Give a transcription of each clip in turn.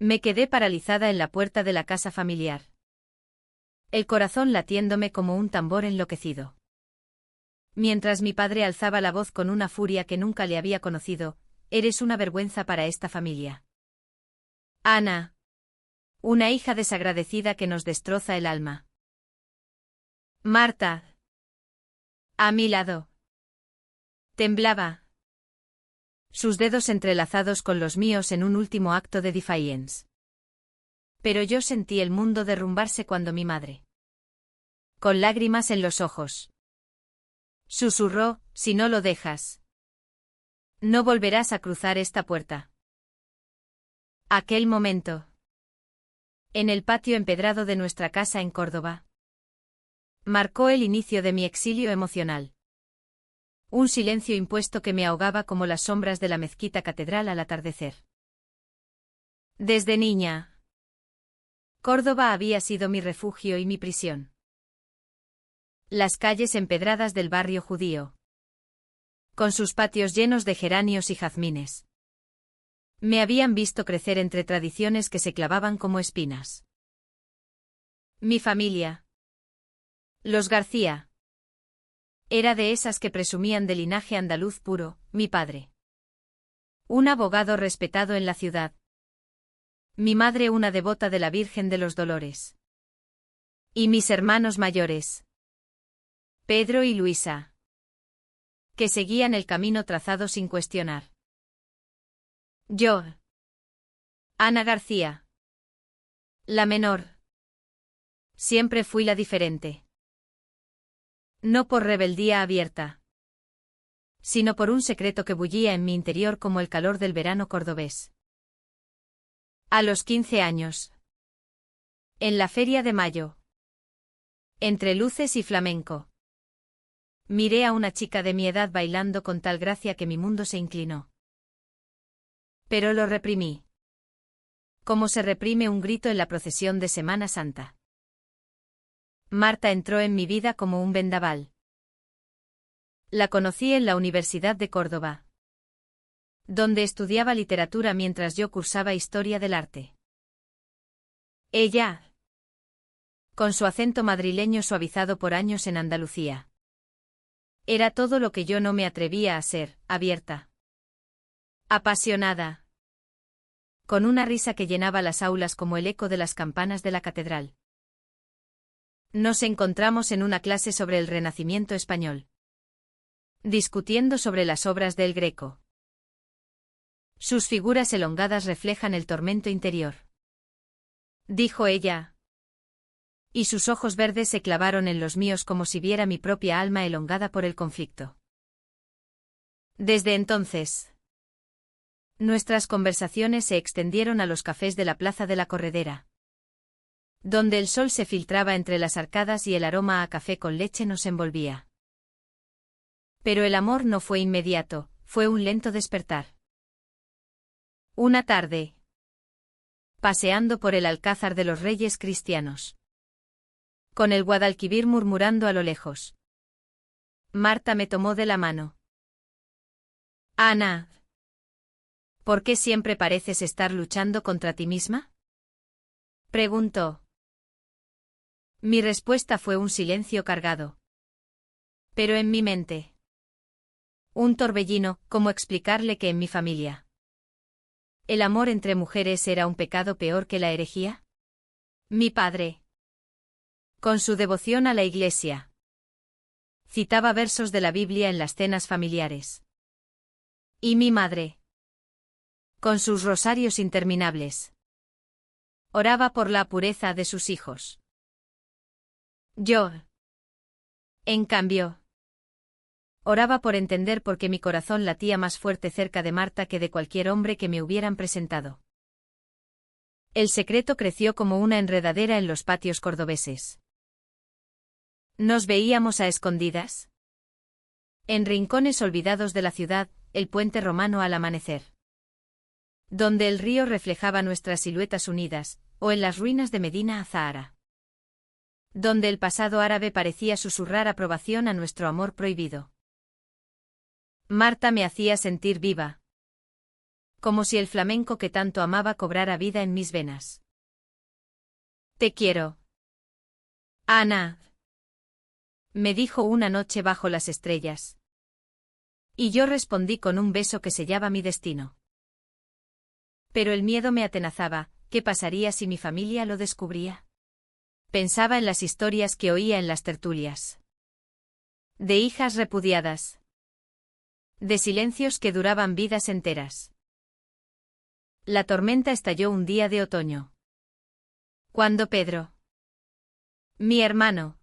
Me quedé paralizada en la puerta de la casa familiar. El corazón latiéndome como un tambor enloquecido. Mientras mi padre alzaba la voz con una furia que nunca le había conocido, «Eres una vergüenza para esta familia. Ana. Una hija desagradecida que nos destroza el alma». Marta. A mi lado. Temblaba. Sus dedos entrelazados con los míos en un último acto de defiance. Pero yo sentí el mundo derrumbarse cuando mi madre, con lágrimas en los ojos, susurró: «Si no lo dejas, no volverás a cruzar esta puerta». Aquel momento, en el patio empedrado de nuestra casa en Córdoba, marcó el inicio de mi exilio emocional. Un silencio impuesto que me ahogaba como las sombras de la mezquita catedral al atardecer. Desde niña, Córdoba había sido mi refugio y mi prisión. Las calles empedradas del barrio judío, con sus patios llenos de geranios y jazmines, me habían visto crecer entre tradiciones que se clavaban como espinas. Mi familia, los García, era de esas que presumían de linaje andaluz puro. Mi padre, un abogado respetado en la ciudad. Mi madre, una devota de la Virgen de los Dolores. Y mis hermanos mayores, Pedro y Luisa, que seguían el camino trazado sin cuestionar. Yo, Ana García, la menor, siempre fui la diferente. No por rebeldía abierta, sino por un secreto que bullía en mi interior como el calor del verano cordobés. A los 15 años, en la Feria de Mayo, entre luces y flamenco, miré a una chica de mi edad bailando con tal gracia que mi mundo se inclinó. Pero lo reprimí, como se reprime un grito en la procesión de Semana Santa. Marta entró en mi vida como un vendaval. La conocí en la Universidad de Córdoba, donde estudiaba literatura mientras yo cursaba historia del arte. Ella, con su acento madrileño suavizado por años en Andalucía, era todo lo que yo no me atrevía a ser: abierta, apasionada, con una risa que llenaba las aulas como el eco de las campanas de la catedral. Nos encontramos en una clase sobre el Renacimiento español, discutiendo sobre las obras del Greco. Sus figuras elongadas reflejan el tormento interior, dijo ella, y sus ojos verdes se clavaron en los míos como si viera mi propia alma elongada por el conflicto. Desde entonces, nuestras conversaciones se extendieron a los cafés de la Plaza de la Corredera, donde el sol se filtraba entre las arcadas y el aroma a café con leche nos envolvía. Pero el amor no fue inmediato, fue un lento despertar. Una tarde, paseando por el Alcázar de los Reyes Cristianos, con el Guadalquivir murmurando a lo lejos, Marta me tomó de la mano. Ana, ¿por qué siempre pareces estar luchando contra ti misma?, preguntó. Mi respuesta fue un silencio cargado. Pero en mi mente, un torbellino: ¿cómo explicarle que en mi familia el amor entre mujeres era un pecado peor que la herejía? Mi padre, con su devoción a la Iglesia, citaba versos de la Biblia en las cenas familiares. Y mi madre, con sus rosarios interminables, oraba por la pureza de sus hijos. Yo, en cambio, oraba por entender por qué mi corazón latía más fuerte cerca de Marta que de cualquier hombre que me hubieran presentado. El secreto creció como una enredadera en los patios cordobeses. Nos veíamos a escondidas, en rincones olvidados de la ciudad, el puente romano al amanecer, donde el río reflejaba nuestras siluetas unidas, o en las ruinas de Medina Azahara, donde el pasado árabe parecía susurrar aprobación a nuestro amor prohibido. Marta me hacía sentir viva, Como si el flamenco que tanto amaba cobrara vida en mis venas. Te quiero. Ana. Me dijo una noche bajo las estrellas. Y yo respondí con un beso que sellaba mi destino. Pero el miedo me atenazaba. ¿Qué pasaría si mi familia lo descubría? Pensaba en las historias que oía en las tertulias. De hijas repudiadas. De silencios que duraban vidas enteras. La tormenta estalló un día de otoño. Cuando Pedro, mi hermano,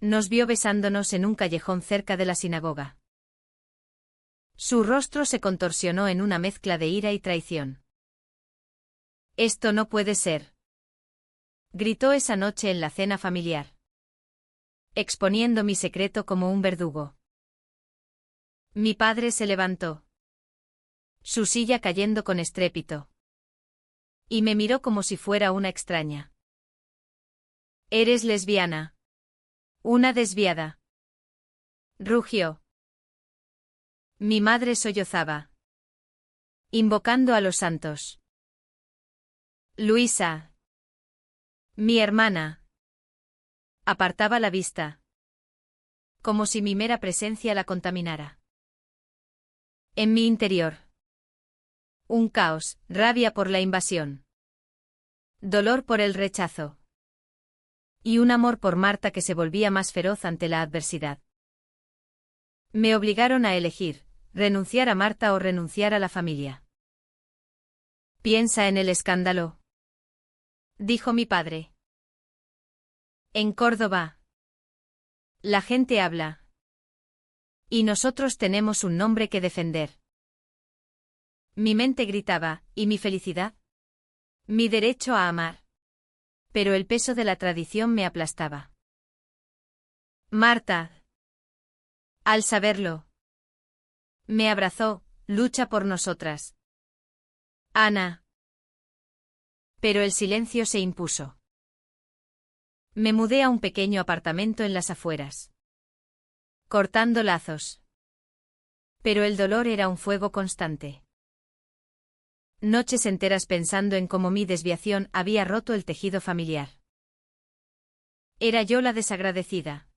nos vio besándonos en un callejón cerca de la sinagoga. Su rostro se contorsionó en una mezcla de ira y traición. Esto no puede ser. Gritó esa noche en la cena familiar. Exponiendo mi secreto como un verdugo. Mi padre se levantó. Su silla cayendo con estrépito. Y me miró como si fuera una extraña. Eres lesbiana. Una desviada. Rugió. Mi madre sollozaba. Invocando a los santos. Luisa. Mi hermana. Apartaba la vista. Como si mi mera presencia la contaminara. En mi interior. Un caos, rabia por la invasión. Dolor por el rechazo. Y un amor por Marta que se volvía más feroz ante la adversidad. Me obligaron a elegir, renunciar a Marta o renunciar a la familia. Piensa en el escándalo. Dijo mi padre. En Córdoba. La gente habla. Y nosotros tenemos un nombre que defender. Mi mente gritaba, ¿y mi felicidad? Mi derecho a amar. Pero el peso de la tradición me aplastaba. Marta. Al saberlo. Me abrazó, lucha por nosotras. Ana. Pero el silencio se impuso. Me mudé a un pequeño apartamento en las afueras. Cortando lazos. Pero el dolor era un fuego constante. Noches enteras pensando en cómo mi desviación había roto el tejido familiar. ¿Era yo la desagradecida?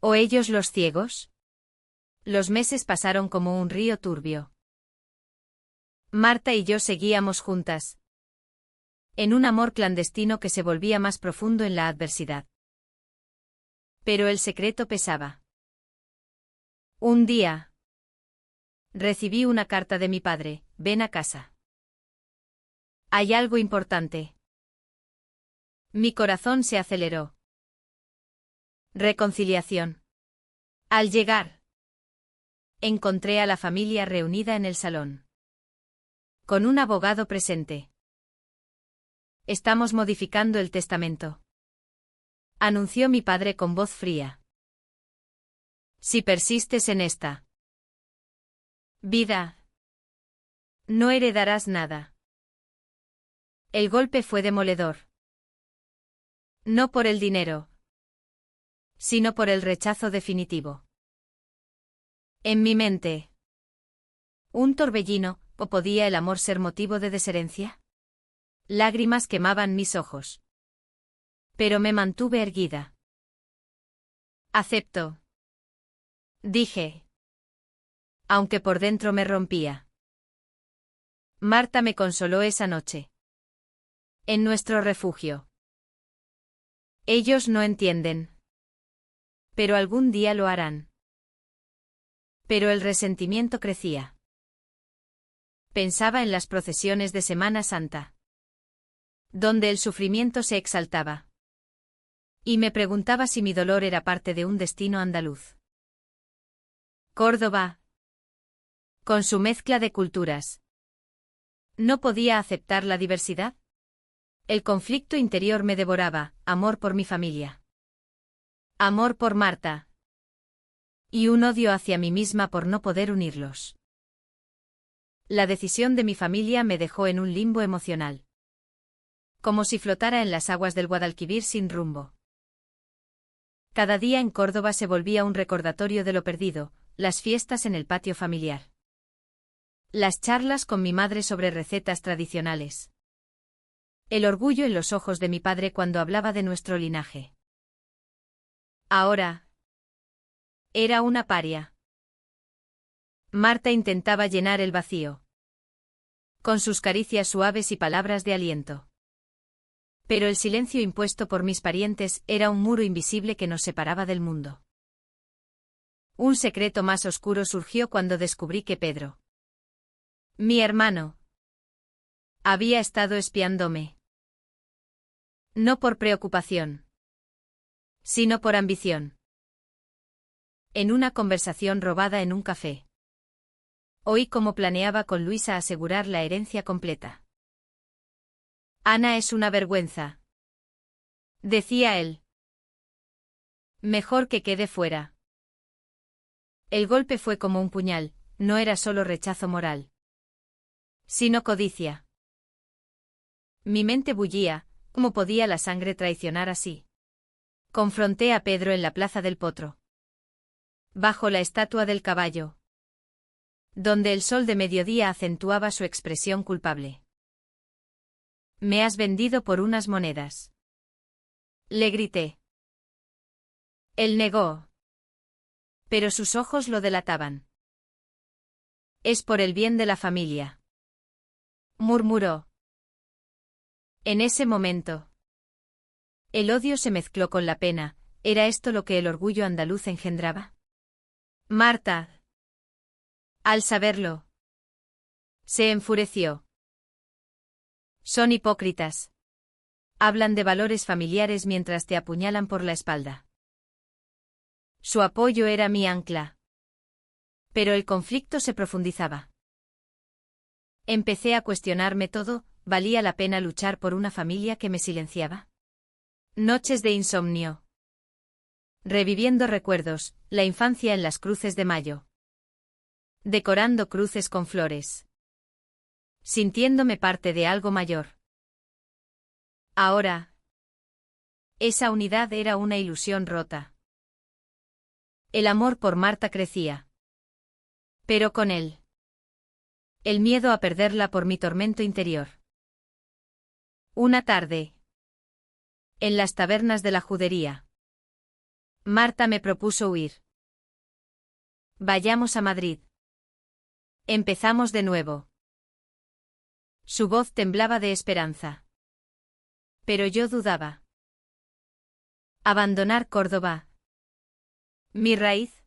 ¿O ellos los ciegos? Los meses pasaron como un río turbio. Marta y yo seguíamos juntas. En un amor clandestino que se volvía más profundo en la adversidad. Pero el secreto pesaba. Un día. Recibí una carta de mi padre, ven a casa. Hay algo importante. Mi corazón se aceleró. Reconciliación. Al llegar. Encontré a la familia reunida en el salón. Con un abogado presente. Estamos modificando el testamento. Anunció mi padre con voz fría. Si persistes en esta vida, no heredarás nada. El golpe fue demoledor. No por el dinero, sino por el rechazo definitivo. En mi mente. Un torbellino, ¿o podía el amor ser motivo de desherencia? Lágrimas quemaban mis ojos. Pero me mantuve erguida. Acepto. Dije. Aunque por dentro me rompía. Marta me consoló esa noche. En nuestro refugio. Ellos no entienden. Pero algún día lo harán. Pero el resentimiento crecía. Pensaba en las procesiones de Semana Santa. Donde el sufrimiento se exaltaba. Y me preguntaba si mi dolor era parte de un destino andaluz. Córdoba. Con su mezcla de culturas. ¿No podía aceptar la diversidad? El conflicto interior me devoraba, amor por mi familia. Amor por Marta. Y un odio hacia mí misma por no poder unirlos. La decisión de mi familia me dejó en un limbo emocional. Como si flotara en las aguas del Guadalquivir sin rumbo. Cada día en Córdoba se volvía un recordatorio de lo perdido, las fiestas en el patio familiar. Las charlas con mi madre sobre recetas tradicionales. El orgullo en los ojos de mi padre cuando hablaba de nuestro linaje. Ahora. Era una paria. Marta intentaba llenar el vacío. Con sus caricias suaves y palabras de aliento. Pero el silencio impuesto por mis parientes era un muro invisible que nos separaba del mundo. Un secreto más oscuro surgió cuando descubrí que Pedro, mi hermano, había estado espiándome. No por preocupación, sino por ambición. En una conversación robada en un café. Oí cómo planeaba con Luisa asegurar la herencia completa. Ana es una vergüenza, decía él. Mejor que quede fuera. El golpe fue como un puñal, no era solo rechazo moral, sino codicia. Mi mente bullía, ¿cómo podía la sangre traicionar así? Confronté a Pedro en la plaza del Potro. Bajo la estatua del caballo, donde el sol de mediodía acentuaba su expresión culpable. Me has vendido por unas monedas. Le grité. Él negó. Pero sus ojos lo delataban. Es por el bien de la familia, murmuró. En ese momento, el odio se mezcló con la pena. ¿Era esto lo que el orgullo andaluz engendraba? Marta, al saberlo, se enfureció. Son hipócritas. Hablan de valores familiares mientras te apuñalan por la espalda. Su apoyo era mi ancla. Pero el conflicto se profundizaba. Empecé a cuestionarme todo, ¿valía la pena luchar por una familia que me silenciaba? Noches de insomnio. Reviviendo recuerdos, la infancia en las cruces de mayo. Decorando cruces con flores. Sintiéndome parte de algo mayor. Ahora. Esa unidad era una ilusión rota. El amor por Marta crecía. Pero con él. El miedo a perderla por mi tormento interior. Una tarde. En las tabernas de la judería. Marta me propuso huir. Vayamos a Madrid. Empezamos de nuevo. Su voz temblaba de esperanza. Pero yo dudaba. Abandonar Córdoba. Mi raíz.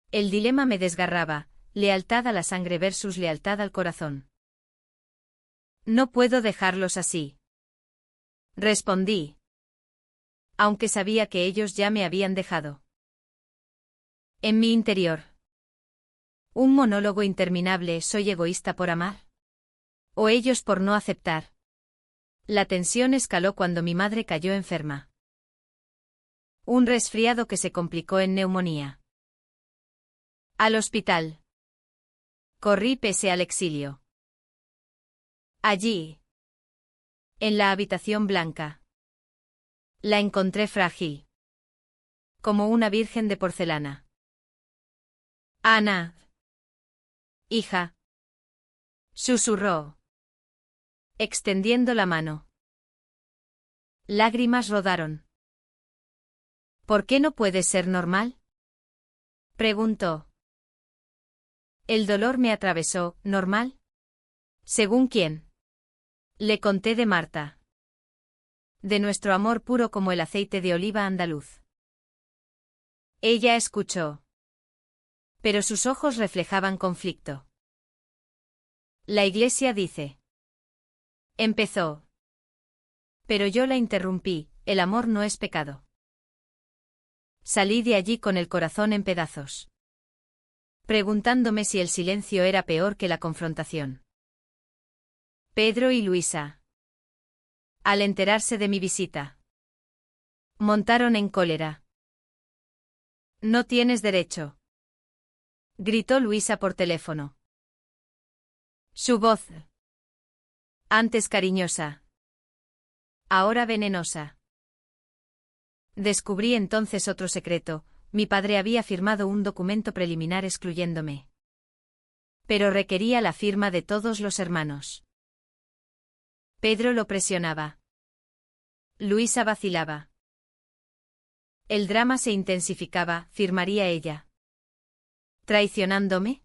El dilema me desgarraba, lealtad a la sangre versus lealtad al corazón. No puedo dejarlos así. Respondí. Aunque sabía que ellos ya me habían dejado. En mi interior. Un monólogo interminable, ¿soy egoísta por amar? ¿O ellos por no aceptar? La tensión escaló cuando mi madre cayó enferma. Un resfriado que se complicó en neumonía. Al hospital. Corrí pese al exilio. Allí. En la habitación blanca. La encontré frágil. Como una virgen de porcelana. Ana. Hija. Susurró. Extendiendo la mano. Lágrimas rodaron. ¿Por qué no puedes ser normal? Preguntó. El dolor me atravesó, ¿normal? ¿Según quién? Le conté de Marta. De nuestro amor puro como el aceite de oliva andaluz. Ella escuchó. Pero sus ojos reflejaban conflicto. La Iglesia dice. Empezó. Pero yo la interrumpí, el amor no es pecado. Salí de allí con el corazón en pedazos. Preguntándome si el silencio era peor que la confrontación. Pedro y Luisa. Al enterarse de mi visita. Montaron en cólera. No tienes derecho. Gritó Luisa por teléfono. Su voz. Antes cariñosa. Ahora venenosa. Descubrí entonces otro secreto, mi padre había firmado un documento preliminar excluyéndome. Pero requería la firma de todos los hermanos. Pedro lo presionaba. Luisa vacilaba. El drama se intensificaba, ¿firmaría ella? ¿Traicionándome?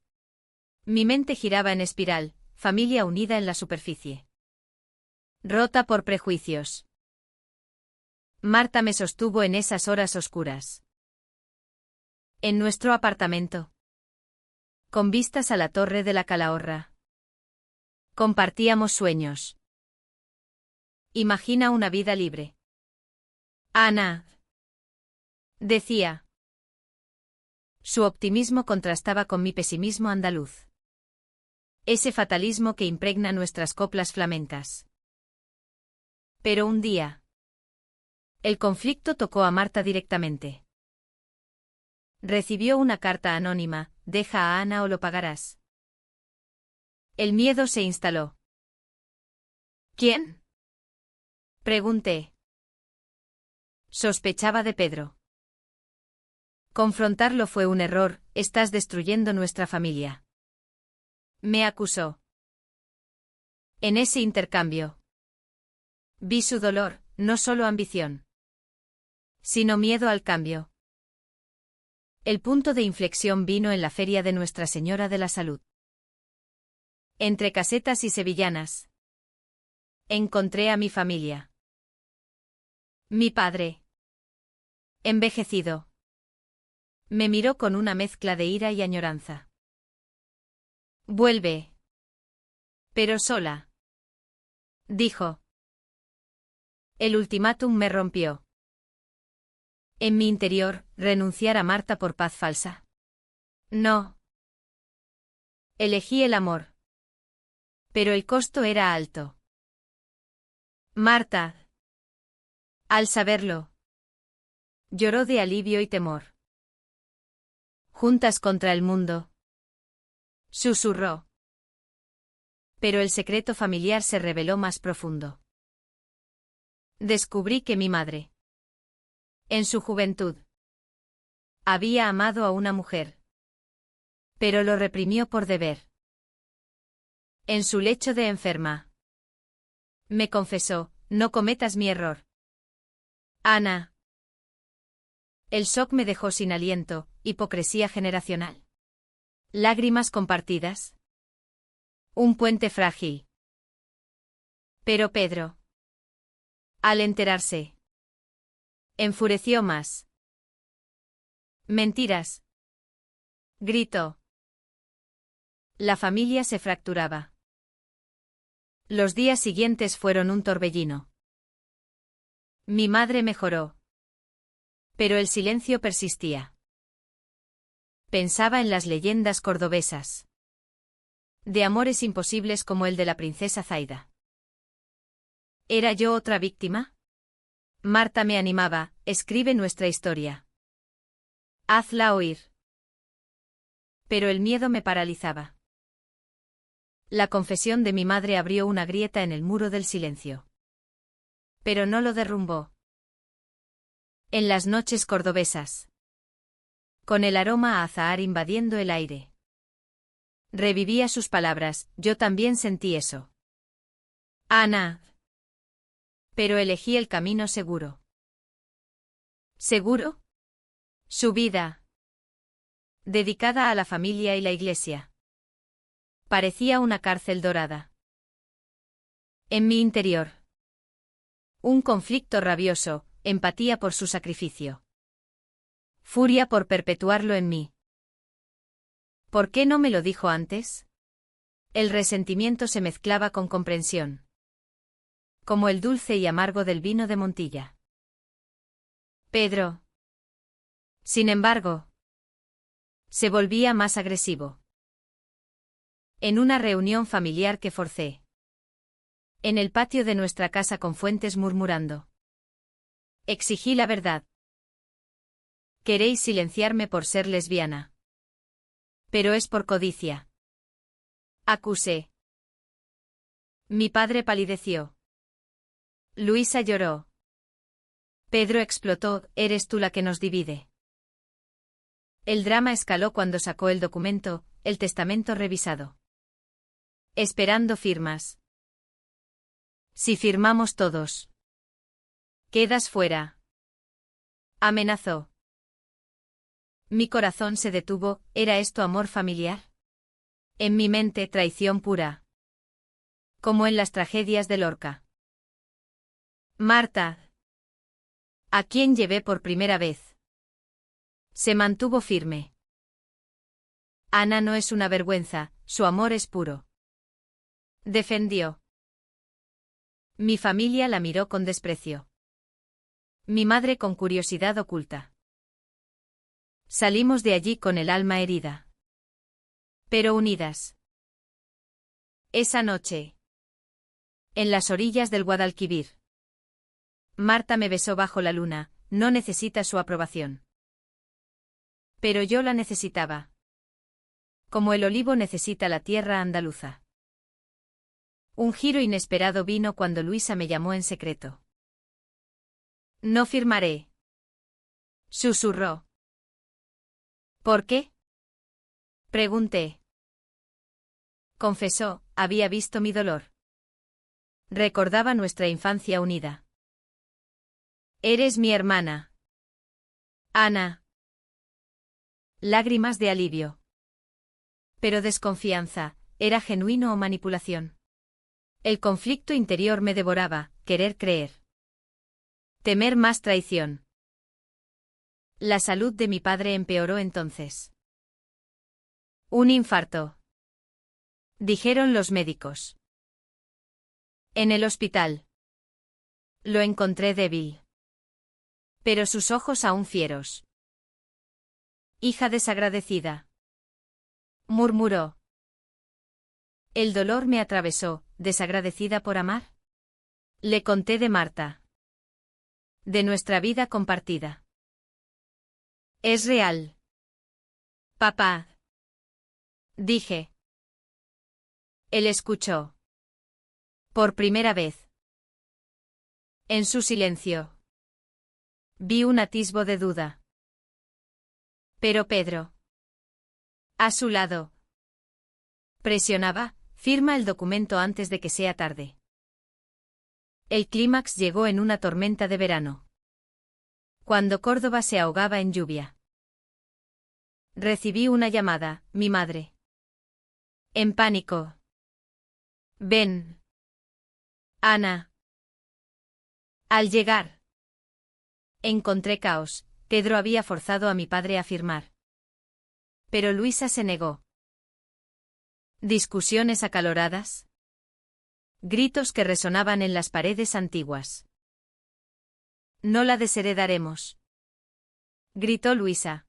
Mi mente giraba en espiral, familia unida en la superficie. Rota por prejuicios. Marta me sostuvo en esas horas oscuras. En nuestro apartamento. Con vistas a la torre de la Calahorra. Compartíamos sueños. Imagina una vida libre. Ana. Decía. Su optimismo contrastaba con mi pesimismo andaluz. Ese fatalismo que impregna nuestras coplas flamencas. Pero un día. El conflicto tocó a Marta directamente. Recibió una carta anónima, deja a Ana o lo pagarás. El miedo se instaló. ¿Quién? Pregunté. Sospechaba de Pedro. Confrontarlo fue un error, estás destruyendo nuestra familia. Me acusó. En ese intercambio. Vi su dolor, no solo ambición. Sino miedo al cambio. El punto de inflexión vino en la feria de Nuestra Señora de la Salud. Entre casetas y sevillanas. Encontré a mi familia. Mi padre. Envejecido. Me miró con una mezcla de ira y añoranza. Vuelve. Pero sola. Dijo. El ultimátum me rompió. En mi interior, renunciar a Marta por paz falsa. No. Elegí el amor. Pero el costo era alto. Marta. Al saberlo. Lloró de alivio y temor. Juntas contra el mundo. Susurró. Pero el secreto familiar se reveló más profundo. Descubrí que mi madre. En su juventud. Había amado a una mujer. Pero lo reprimió por deber. En su lecho de enferma. Me confesó, no cometas mi error. Ana. El shock me dejó sin aliento, hipocresía generacional. Lágrimas compartidas. Un puente frágil. Pero Pedro. Al enterarse. Enfureció más. Mentiras. Gritó. La familia se fracturaba. Los días siguientes fueron un torbellino. Mi madre mejoró. Pero el silencio persistía. Pensaba en las leyendas cordobesas. De amores imposibles como el de la princesa Zaida. ¿Era yo otra víctima? Marta me animaba, escribe nuestra historia. Hazla oír. Pero el miedo me paralizaba. La confesión de mi madre abrió una grieta en el muro del silencio. Pero no lo derrumbó. En las noches cordobesas. Con el aroma a azahar invadiendo el aire. Revivía sus palabras, yo también sentí eso. Ana. Pero elegí el camino seguro. ¿Seguro? Su vida. Dedicada a la familia y la iglesia. Parecía una cárcel dorada. En mi interior. Un conflicto rabioso, empatía por su sacrificio. Furia por perpetuarlo en mí. ¿Por qué no me lo dijo antes? El resentimiento se mezclaba con comprensión. Como el dulce y amargo del vino de Montilla. Pedro. Sin embargo. Se volvía más agresivo. En una reunión familiar que forcé. En el patio de nuestra casa con Fuentes murmurando. Exigí la verdad. Queréis silenciarme por ser lesbiana. Pero es por codicia. Acusé. Mi padre palideció. Luisa lloró. Pedro explotó, eres tú la que nos divide. El drama escaló cuando sacó el documento, el testamento revisado. Esperando firmas. Si firmamos todos. Quedas fuera. Amenazó. Mi corazón se detuvo, ¿era esto amor familiar? En mi mente traición pura. Como en las tragedias de Lorca. Marta. ¿A quién llevé por primera vez? Se mantuvo firme. Ana no es una vergüenza, su amor es puro. Defendió. Mi familia la miró con desprecio. Mi madre con curiosidad oculta. Salimos de allí con el alma herida. Pero unidas. Esa noche. En las orillas del Guadalquivir. Marta me besó bajo la luna, no necesita su aprobación. Pero yo la necesitaba. Como el olivo necesita la tierra andaluza. Un giro inesperado vino cuando Luisa me llamó en secreto. No firmaré. Susurró. ¿Por qué? Pregunté. Confesó, había visto mi dolor. Recordaba nuestra infancia unida. Eres mi hermana. Ana. Lágrimas de alivio. Pero desconfianza, ¿era genuino o manipulación? El conflicto interior me devoraba, querer creer. Temer más traición. La salud de mi padre empeoró entonces. Un infarto. Dijeron los médicos. En el hospital. Lo encontré débil. Pero sus ojos aún fieros. Hija desagradecida. Murmuró. El dolor me atravesó, desagradecida por amar. Le conté de Marta. De nuestra vida compartida. Es real. Papá. Dije. Él escuchó. Por primera vez. En su silencio. Vi un atisbo de duda. Pero Pedro. A su lado. Presionaba, firma el documento antes de que sea tarde. El clímax llegó en una tormenta de verano. Cuando Córdoba se ahogaba en lluvia. Recibí una llamada, mi madre. En pánico. Ven. Ana. Al llegar. Encontré caos, Pedro había forzado a mi padre a firmar. Pero Luisa se negó. Discusiones acaloradas. Gritos que resonaban en las paredes antiguas. No la desheredaremos. Gritó Luisa.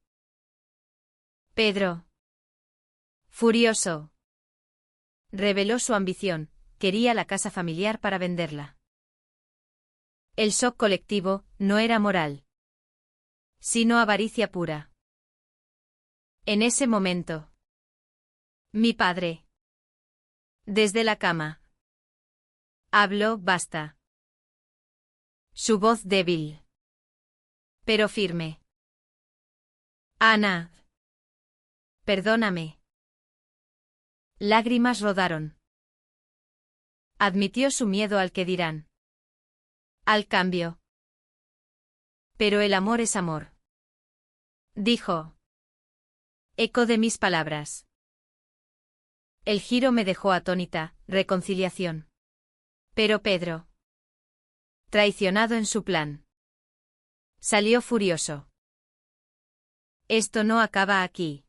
Pedro. Furioso. Reveló su ambición, quería la casa familiar para venderla. El shock colectivo no era moral, sino avaricia pura. En ese momento. Mi padre. Desde la cama. Habló, basta. Su voz débil. Pero firme. Ana. Perdóname. Lágrimas rodaron. Admitió su miedo al que dirán. Al cambio. Pero el amor es amor. Dijo. Eco de mis palabras. El giro me dejó atónita, reconciliación. Pero Pedro. Traicionado en su plan. Salió furioso. Esto no acaba aquí.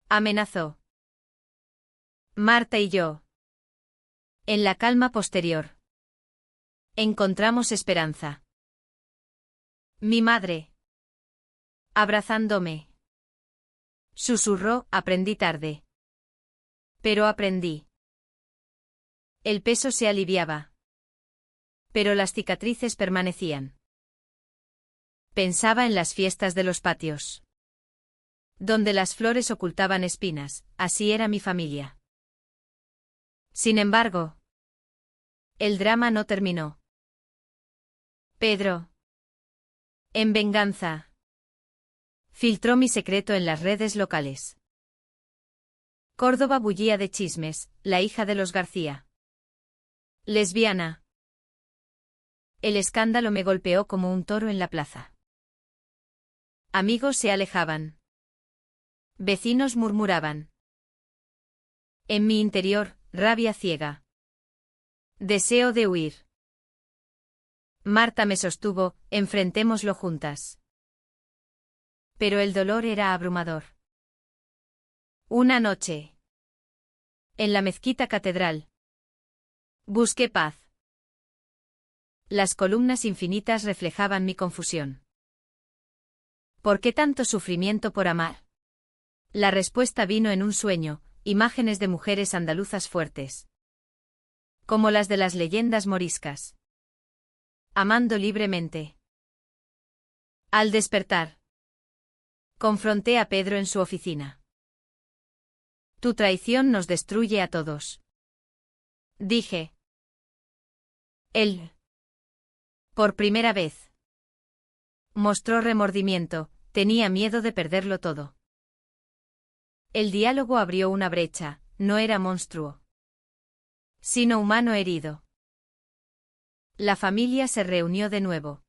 Amenazó. Marta y yo. En la calma posterior. Encontramos esperanza. Mi madre. Abrazándome. Susurró, aprendí tarde. Pero aprendí. El peso se aliviaba. Pero las cicatrices permanecían. Pensaba en las fiestas de los patios. Donde las flores ocultaban espinas, así era mi familia. Sin embargo, el drama no terminó. Pedro. En venganza. Filtró mi secreto en las redes locales. Córdoba bullía de chismes, la hija de los García. Lesbiana. El escándalo me golpeó como un toro en la plaza. Amigos se alejaban. Vecinos murmuraban. En mi interior, rabia ciega. Deseo de huir. Marta me sostuvo, enfrentémoslo juntas. Pero el dolor era abrumador. Una noche. En la mezquita catedral. Busqué paz. Las columnas infinitas reflejaban mi confusión. ¿Por qué tanto sufrimiento por amar? La respuesta vino en un sueño, imágenes de mujeres andaluzas fuertes. Como las de las leyendas moriscas. Amando libremente. Al despertar. Confronté a Pedro en su oficina. Tu traición nos destruye a todos. Dije. Él. Por primera vez. Mostró remordimiento, tenía miedo de perderlo todo. El diálogo abrió una brecha, no era monstruo, sino humano herido. La familia se reunió de nuevo.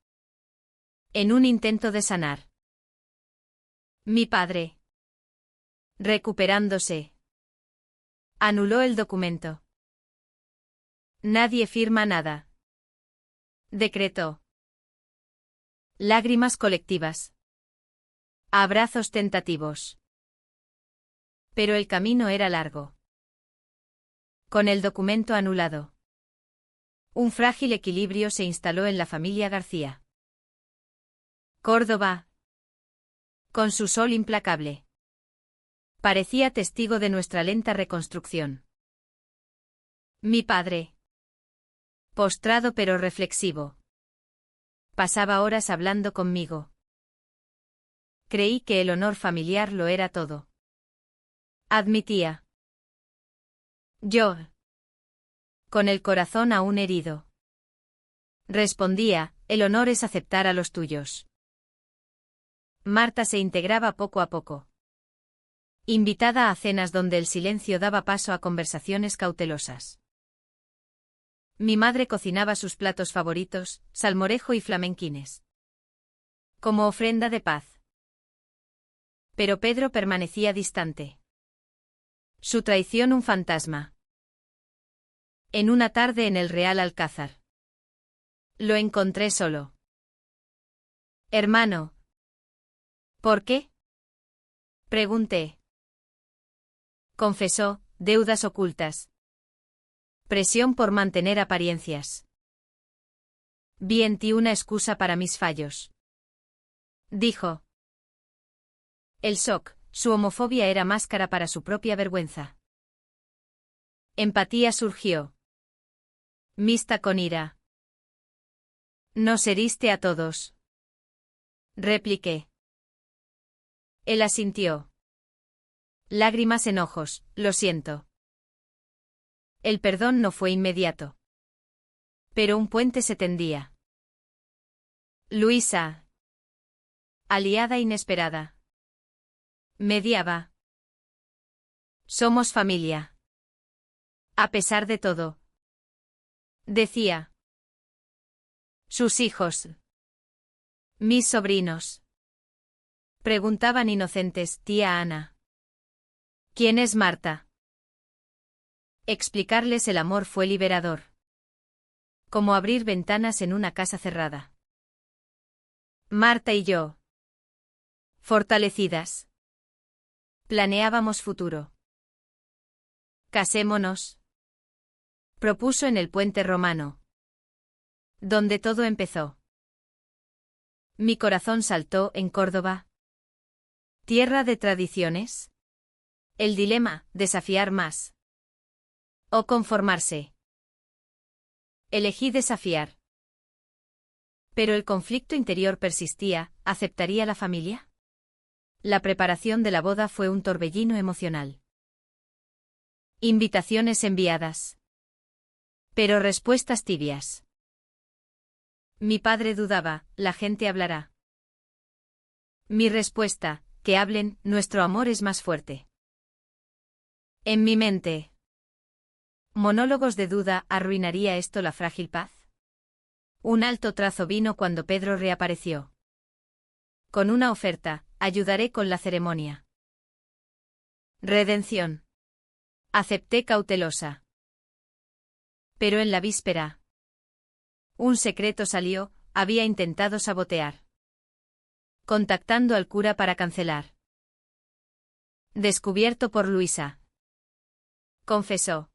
En un intento de sanar. Mi padre. Recuperándose. Anuló el documento. Nadie firma nada. Decretó. Lágrimas colectivas. Abrazos tentativos. Pero el camino era largo. Con el documento anulado. Un frágil equilibrio se instaló en la familia García. Córdoba. Con su sol implacable. Parecía testigo de nuestra lenta reconstrucción. Mi padre. Postrado pero reflexivo. Pasaba horas hablando conmigo. Creí que el honor familiar lo era todo. Admitía. Yo. Con el corazón aún herido. Respondía, el honor es aceptar a los tuyos. Marta se integraba poco a poco. Invitada a cenas donde el silencio daba paso a conversaciones cautelosas. Mi madre cocinaba sus platos favoritos, salmorejo y flamenquines. Como ofrenda de paz. Pero Pedro permanecía distante. Su traición un fantasma. En una tarde en el Real Alcázar. Lo encontré solo. Hermano. ¿Por qué? Pregunté. Confesó, deudas ocultas. Presión por mantener apariencias. Vi en ti una excusa para mis fallos. Dijo. El shock, su homofobia era máscara para su propia vergüenza. Empatía surgió. Mixta con ira. Nos heriste a todos. Repliqué. Él asintió. Lágrimas en ojos, lo siento. El perdón no fue inmediato. Pero un puente se tendía. Luisa. Aliada inesperada. Mediaba. Somos familia. A pesar de todo. Decía. Sus hijos. Mis sobrinos. Preguntaban inocentes, tía Ana. ¿Quién es Marta? Explicarles el amor fue liberador. Como abrir ventanas en una casa cerrada. Marta y yo. Fortalecidas. Planeábamos futuro. Casémonos. Propuso en el puente romano. Donde todo empezó. Mi corazón saltó en Córdoba. Tierra de tradiciones. El dilema, desafiar más. O conformarse. Elegí desafiar. Pero el conflicto interior persistía, ¿aceptaría la familia? La preparación de la boda fue un torbellino emocional. Invitaciones enviadas. Pero respuestas tibias. Mi padre dudaba, la gente hablará. Mi respuesta, que hablen, nuestro amor es más fuerte. En mi mente. Monólogos de duda, ¿arruinaría esto la frágil paz? Un alto trazo vino cuando Pedro reapareció. Con una oferta, ayudaré con la ceremonia. Redención. Acepté cautelosa. Pero en la víspera. Un secreto salió, había intentado sabotear. Contactando al cura para cancelar. Descubierto por Luisa. Confesó.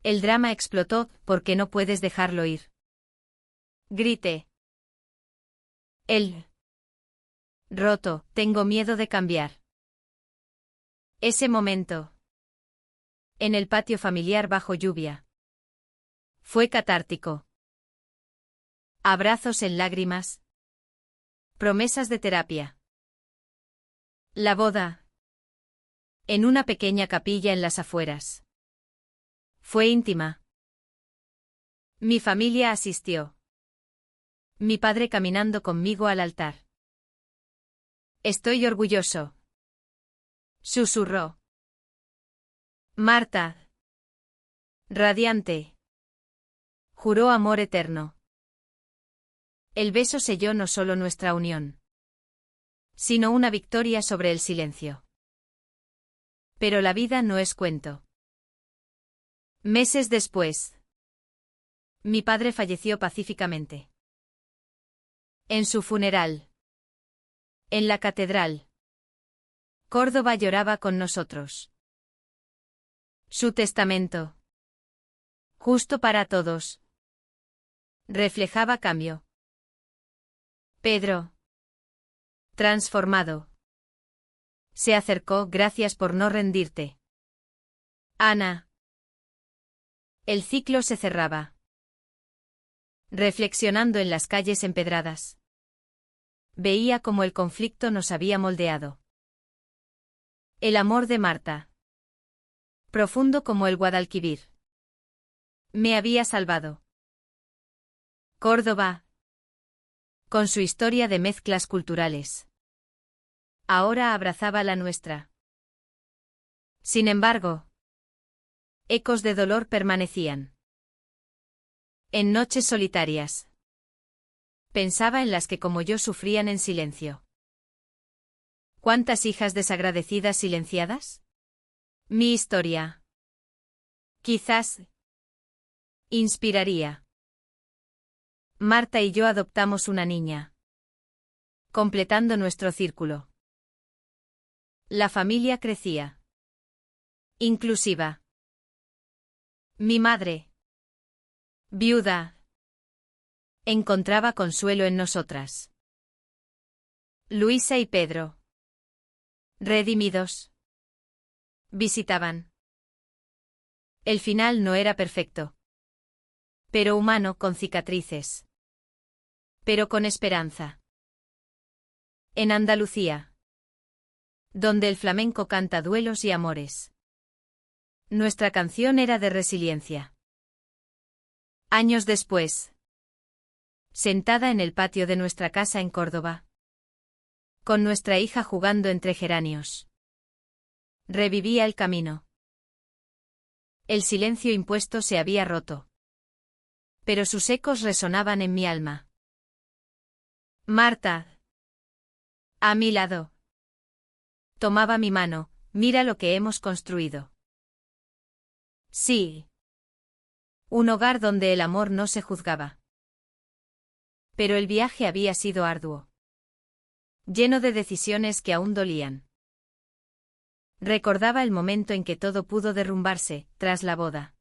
El drama explotó, porque no puedes dejarlo ir. Grité. Él. Roto, tengo miedo de cambiar. Ese momento. En el patio familiar bajo lluvia. Fue catártico. Abrazos en lágrimas. Promesas de terapia. La boda. En una pequeña capilla en las afueras. Fue íntima. Mi familia asistió. Mi padre caminando conmigo al altar. Estoy orgulloso. Susurró. Marta. Radiante. Juró amor eterno. El beso selló no solo nuestra unión, sino una victoria sobre el silencio. Pero la vida no es cuento. Meses después. Mi padre falleció pacíficamente. En su funeral. En la catedral. Córdoba lloraba con nosotros. Su testamento. Justo para todos. Reflejaba cambio. Pedro. Transformado. Se acercó, gracias por no rendirte. Ana. El ciclo se cerraba. Reflexionando en las calles empedradas. Veía cómo el conflicto nos había moldeado. El amor de Marta. Profundo como el Guadalquivir. Me había salvado. Córdoba. Con su historia de mezclas culturales. Ahora abrazaba la nuestra. Sin embargo, ecos de dolor permanecían. En noches solitarias. Pensaba en las que como yo sufrían en silencio. ¿Cuántas hijas desagradecidas silenciadas? Mi historia. Quizás. Inspiraría. Marta y yo adoptamos una niña. Completando nuestro círculo. La familia crecía. Inclusiva. Mi madre. Viuda. Encontraba consuelo en nosotras. Luisa y Pedro. Redimidos. Visitaban. El final no era perfecto. Pero humano, con cicatrices. Pero con esperanza. En Andalucía. Donde el flamenco canta duelos y amores. Nuestra canción era de resiliencia. Años después. Sentada en el patio de nuestra casa en Córdoba. Con nuestra hija jugando entre geranios. Revivía el camino. El silencio impuesto se había roto. Pero sus ecos resonaban en mi alma. Marta. A mi lado. Tomaba mi mano, mira lo que hemos construido. Sí. Un hogar donde el amor no se juzgaba. Pero el viaje había sido arduo. Lleno de decisiones que aún dolían. Recordaba el momento en que todo pudo derrumbarse, tras la boda.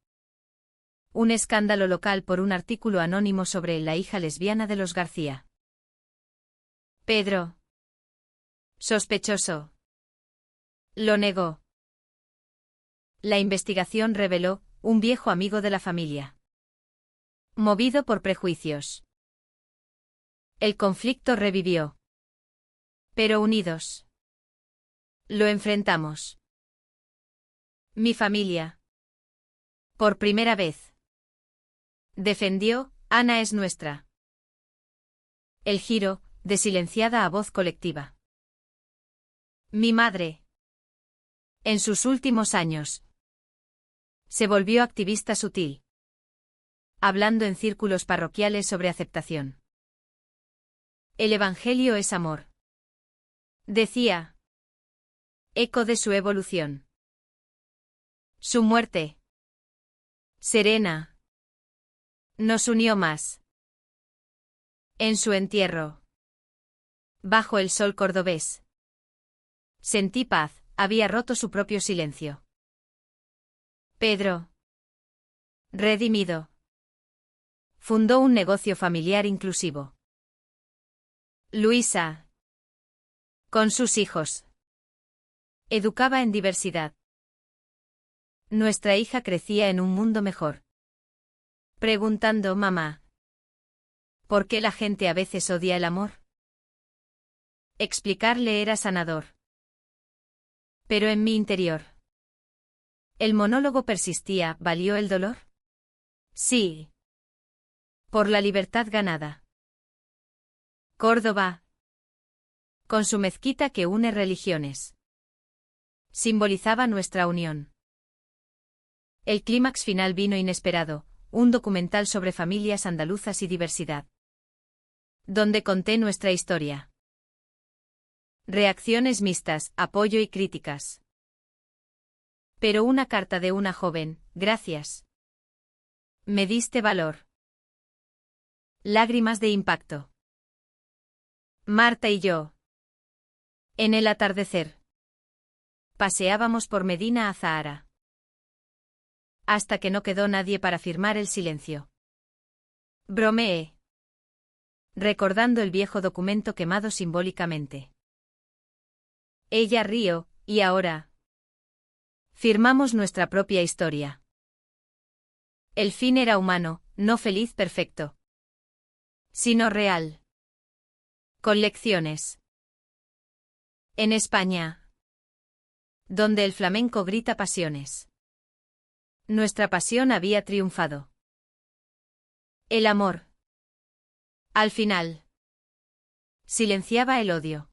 Un escándalo local por un artículo anónimo sobre la hija lesbiana de los García. Pedro. Sospechoso. Lo negó. La investigación reveló, un viejo amigo de la familia. Movido por prejuicios. El conflicto revivió. Pero unidos. Lo enfrentamos. Mi familia. Por primera vez. Defendió, Ana es nuestra. El giro, de silenciada a voz colectiva. Mi madre. En sus últimos años, se volvió activista sutil, hablando en círculos parroquiales sobre aceptación. El Evangelio es amor, decía, eco de su evolución. Su muerte, serena, nos unió más. En su entierro, bajo el sol cordobés, sentí paz, había roto su propio silencio. Pedro, redimido, fundó un negocio familiar inclusivo. Luisa, con sus hijos, educaba en diversidad. Nuestra hija crecía en un mundo mejor. Preguntando, mamá, ¿por qué la gente a veces odia el amor? Explicarle era sanador. Pero en mi interior, el monólogo persistía, ¿valió el dolor? Sí. Por la libertad ganada. Córdoba, con su mezquita que une religiones, simbolizaba nuestra unión. El clímax final vino inesperado, un documental sobre familias andaluzas y diversidad, donde conté nuestra historia. Reacciones mixtas, apoyo y críticas. Pero una carta de una joven, gracias. Me diste valor. Lágrimas de impacto. Marta y yo. En el atardecer. Paseábamos por Medina Azahara. Hasta que no quedó nadie para firmar el silencio. Bromeé, recordando el viejo documento quemado simbólicamente. Ella rió, y ahora firmamos nuestra propia historia. El fin era humano, no feliz perfecto, sino real. Con lecciones. En España, donde el flamenco grita pasiones, nuestra pasión había triunfado. El amor, al final, silenciaba el odio.